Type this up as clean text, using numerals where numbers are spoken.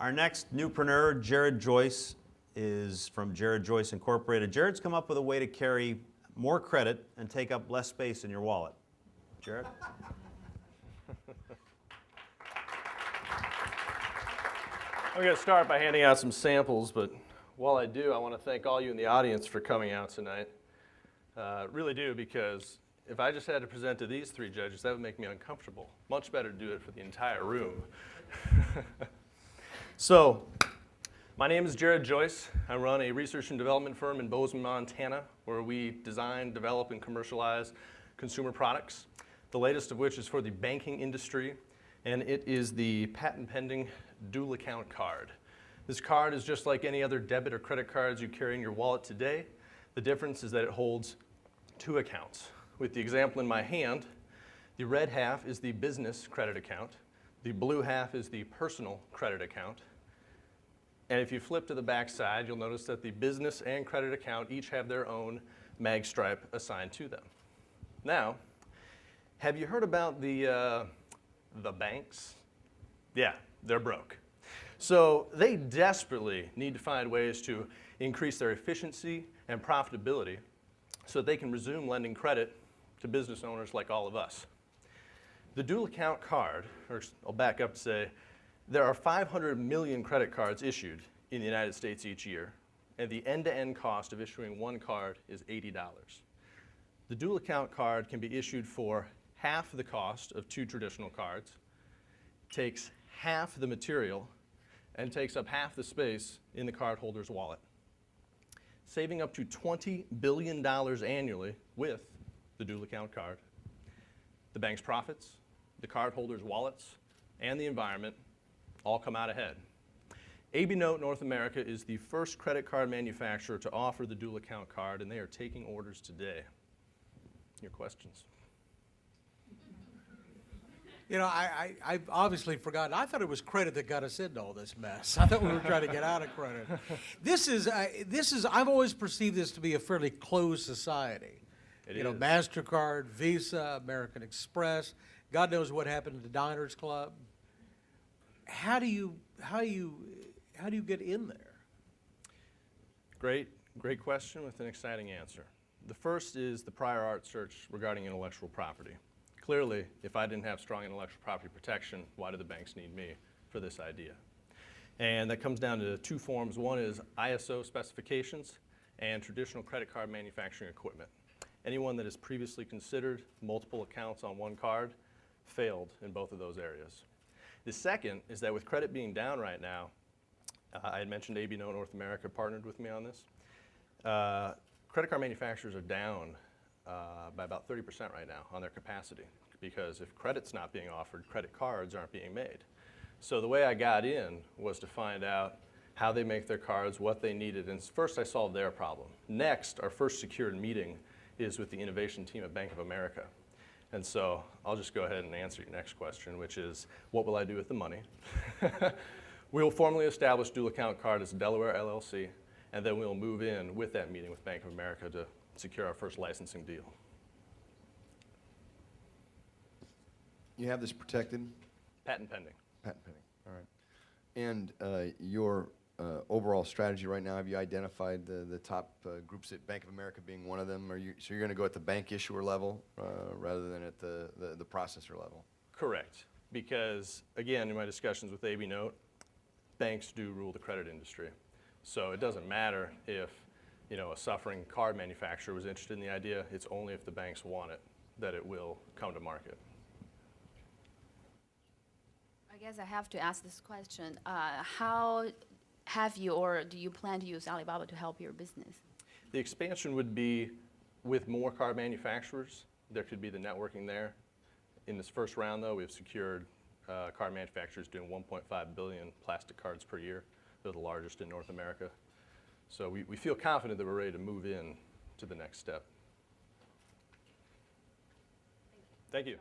Our next Newpreneur, Joyce, is from Joyce Incorporated. Jared's come up with a way to carry more credit and take up less space in your wallet. Jared? I'm going to start by handing out some samples, but while I do, I want to thank all you in the audience for coming out tonight. Really do, because if I just had to present to these three judges, that would make me uncomfortable. Much better to do it for the entire room. So, my name is Joyce. I run a research and development firm in Bozeman, Montana, where we design, develop, and commercialize consumer products, the latest of which is for the banking industry, and it is the patent-pending dual account card. This card is just like any other debit or credit cards you carry in your wallet today. The difference is that it holds two accounts. With the example in my hand, the red half is the business credit account. The blue half is the personal credit account. And if you flip to the back side, you'll notice that the business and credit account each have their own mag stripe assigned to them. Now, have you heard about the banks? Yeah, they're broke. So they desperately need to find ways to increase their efficiency and profitability so that they can resume lending credit to business owners like all of us. The dual account card, or I'll back up to say, there are 500 million credit cards issued in the United States each year, and the end-to-end cost of issuing one card is $80. The dual account card can be issued for half the cost of two traditional cards, takes half the material, and takes up half the space in the cardholder's wallet, saving up to $20 billion annually with the dual account card. The bank's profits, the cardholders' wallets, and the environment all come out ahead. AB Note North America is the first credit card manufacturer to offer the dual account card, and they are taking orders today. Your questions? You know, I've obviously forgotten. I thought it was credit that got us into all this mess. I thought we were trying to get out of credit. This is. I've always perceived this to be a fairly closed society. It you know, is. MasterCard, Visa, American Express. God knows what happened to the Diners Club. How do you get in there? Great question with an exciting answer. The first is the prior art search regarding intellectual property. Clearly, if I didn't have strong intellectual property protection, why do the banks need me for this idea? And that comes down to two forms. One is ISO specifications and traditional credit card manufacturing equipment. Anyone that has previously considered multiple accounts on one card failed in both of those areas. The second is that with credit being down right now, I had mentioned AB Note North America partnered with me on this. Credit card manufacturers are down by about 30% right now on their capacity, because if credit's not being offered, credit cards aren't being made. So the way I got in was to find out how they make their cards, what they needed, and first I solved their problem. Next, our first secured meeting is with the innovation team at Bank of America. And so I'll just go ahead and answer your next question, which is, what will I do with the money? We will formally establish dual account card as a Delaware LLC, and then we'll move in with that meeting with Bank of America to secure our first licensing deal. You have this protected? Patent pending. Patent pending, all right. And your overall strategy right now, have you identified the top groups at Bank of America being one of them? So you're going to go at the bank issuer level rather than at the processor level? Correct. Because, again, in my discussions with AB Note, banks do rule the credit industry. So it doesn't matter if a suffering card manufacturer was interested in the idea. It's only if the banks want it that it will come to market. I guess I have to ask this question. How have you, or do you plan to use Alibaba to help your business? The expansion would be with more card manufacturers. There could be the networking there. In this first round, though, we've secured card manufacturers doing 1.5 billion plastic cards per year. They're the largest in North America. So we feel confident that we're ready to move in to the next step. Thank you.